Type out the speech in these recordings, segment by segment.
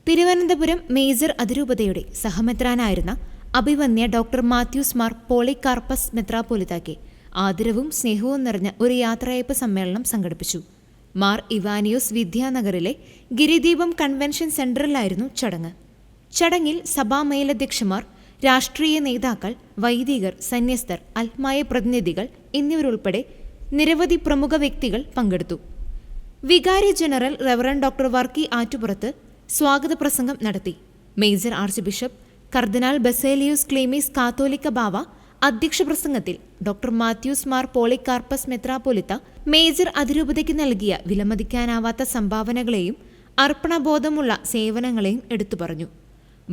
Thiruvananthapuram major അതിരൂപതയുടെ സഹമെത്രാനായിരുന്ന അഭിവന്യ doctor Mathews Mar Polycarpus മെത്രാപ്പോലിത്തായ്ക്ക് ആദരവും സ്നേഹവും നിറഞ്ഞ ഒരു യാത്രയയപ്പ് സമ്മേളനം സംഘടിപ്പിച്ചു. മാർ ഇവാനിയോസ് വിദ്യാനഗറിലെ ഗിരിദീപം കൺവെൻഷൻ സെന്ററിലായിരുന്നു ചടങ്ങ്. ചടങ്ങിൽ സഭാ മേലധ്യക്ഷന്മാർ, രാഷ്ട്രീയ നേതാക്കൾ, വൈദികർ, സന്യസ്തർ, അൽമായ പ്രതിനിധികൾ എന്നിവരുൾപ്പെടെ നിരവധി പ്രമുഖ വ്യക്തികൾ പങ്കെടുത്തു. വികാരി ജനറൽ റവറൻ ഡോക്ടർ വർക്കി ആറ്റുപുറത്ത് സ്വാഗത പ്രസംഗം നടത്തി. മേജർ ആർച്ച് ബിഷപ്പ് കർദിനാൾ ബസേലിയോസ് ക്ലീമീസ് കാത്തോലിക്ക ബാവ അധ്യക്ഷ പ്രസംഗത്തിൽ ഡോക്ടർ മാത്യൂസ് മാർ പോളികാർപ്പസ് മെത്രാപ്പോലിത്ത മേജർ അതിരൂപതയ്ക്ക് നൽകിയ വിലമതിക്കാനാവാത്ത സംഭാവനകളെയും അർപ്പണബോധമുള്ള സേവനങ്ങളെയും എടുത്തു പറഞ്ഞു.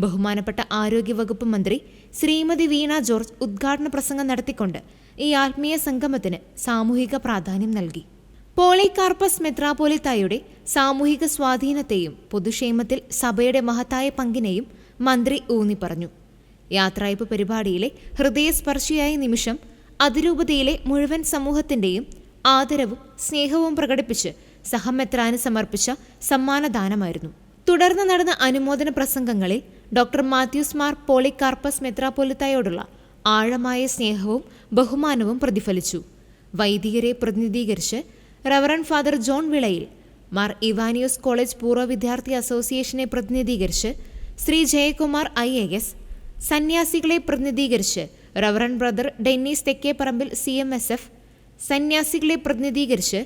ബഹുമാനപ്പെട്ട ആരോഗ്യവകുപ്പ് മന്ത്രി ശ്രീമതി വീണ ജോർജ് ഉദ്ഘാടന പ്രസംഗം നടത്തിക്കൊണ്ട് ഈ ആത്മീയ സംഗമത്തിന് സാമൂഹിക പ്രാധാന്യം നൽകി. പോളികാർപ്പസ് മെത്രാപ്പോലിത്തായുടെ സാമൂഹിക സ്വാധീനത്തെയും പൊതുക്ഷേമത്തിൽ സഭയുടെ മഹത്തായ പങ്കിനെയും മന്ത്രി ഊന്നിപ്പറഞ്ഞു. യാത്രയയപ്പ് പരിപാടിയിലെ ഹൃദയസ്പർശിയായ നിമിഷം അതിരൂപതയിലെ മുഴുവൻ സമൂഹത്തിന്റെയും ആദരവും സ്നേഹവും പ്രകടിപ്പിച്ച് സഹമെത്രാന് സമർപ്പിച്ച സമ്മാനദാനമായിരുന്നു. തുടർന്ന് നടന്ന അനുമോദന പ്രസംഗങ്ങളിൽ ഡോക്ടർ മാത്യൂസ് മാർ പോളികാർപ്പസ് മെത്രാപ്പോലിത്തായോടുള്ള ആഴമായ സ്നേഹവും ബഹുമാനവും പ്രതിഫലിച്ചു. വൈദികരെ പ്രതിനിധീകരിച്ച് റവറൻ ഫാദർ ജോൺ വിളയിൽ, മാർ ഇവാനിയോസ് കോളേജ് പൂർവ്വ വിദ്യാർത്ഥി അസോസിയേഷനെ പ്രതിനിധീകരിച്ച് ശ്രീ ജയകുമാർ IAS, സന്യാസികളെ പ്രതിനിധീകരിച്ച് reverend brother Dennis Thekkeparambil CMSF, സന്യാസികളെ പ്രതിനിധീകരിച്ച്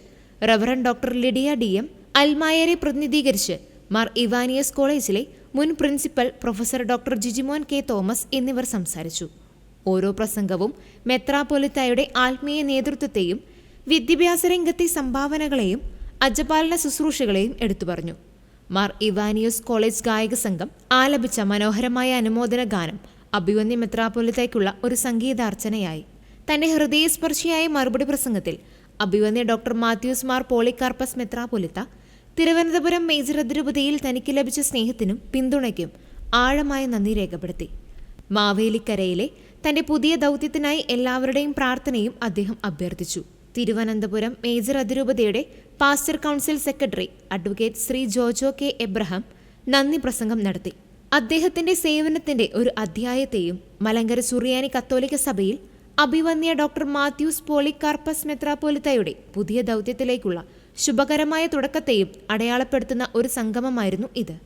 റവറൻ ഡോക്ടർ ലിഡിയ DM, അൽമായരെ പ്രതിനിധീകരിച്ച് മാർ ഇവാനിയസ് കോളേജിലെ മുൻ principal professor doctor Jijimon K. Thomas എന്നിവർ സംസാരിച്ചു. ഓരോ പ്രസംഗവും മെത്രാപ്പോലിത്തായുടെ ആത്മീയ നേതൃത്വത്തെയും വിദ്യാഭ്യാസ രംഗത്തെ സംഭാവനകളെയും അജപാലന ശുശ്രൂഷകളെയും എടുത്തു പറഞ്ഞു. മാർ ഇവാനിയോസ് കോളേജ് ഗായക സംഘം ആലപിച്ച മനോഹരമായ അനുമോദന ഗാനം അഭിവന്യ മെത്രാപ്പോലിത്തായ്ക്കുള്ള ഒരു സംഗീതാർച്ചനയായി. തന്റെ ഹൃദയസ്പർശിയായ മറുപടി പ്രസംഗത്തിൽ അഭിവന്യ ഡോക്ടർ മാത്യൂസ് മാർ പോളികാർപ്പസ് മെത്രാപ്പോലിത്ത തിരുവനന്തപുരം മേജർ അതിരൂപതയിൽ തനിക്ക് ലഭിച്ച സ്നേഹത്തിനും പിന്തുണയ്ക്കും ആഴമായ നന്ദി രേഖപ്പെടുത്തി. മാവേലിക്കരയിലെ തന്റെ പുതിയ ദൗത്യത്തിനായി എല്ലാവരുടെയും പ്രാർത്ഥനയും അദ്ദേഹം അഭ്യർത്ഥിച്ചു. തിരുവനന്തപുരം മേജർ അതിരൂപതയുടെ pastor council secretary advocate Shri Jojo K. Abraham നന്ദി പ്രസംഗം നടത്തി. അദ്ദേഹത്തിന്റെ സേവനത്തിന്റെ ഒരു അധ്യായത്തെയും മലങ്കര സുറിയാനി കത്തോലിക്ക സഭയിൽ അഭിവന്യ ഡോക്ടർ മാത്യൂസ് പോളികാർപ്പസ് മെത്രാപ്പോലിത്തായുടെ പുതിയ ദൗത്യത്തിലേക്കുള്ള ശുഭകരമായ തുടക്കത്തെയും അടയാളപ്പെടുത്തുന്ന ഒരു സംഗമമായിരുന്നു ഇത്.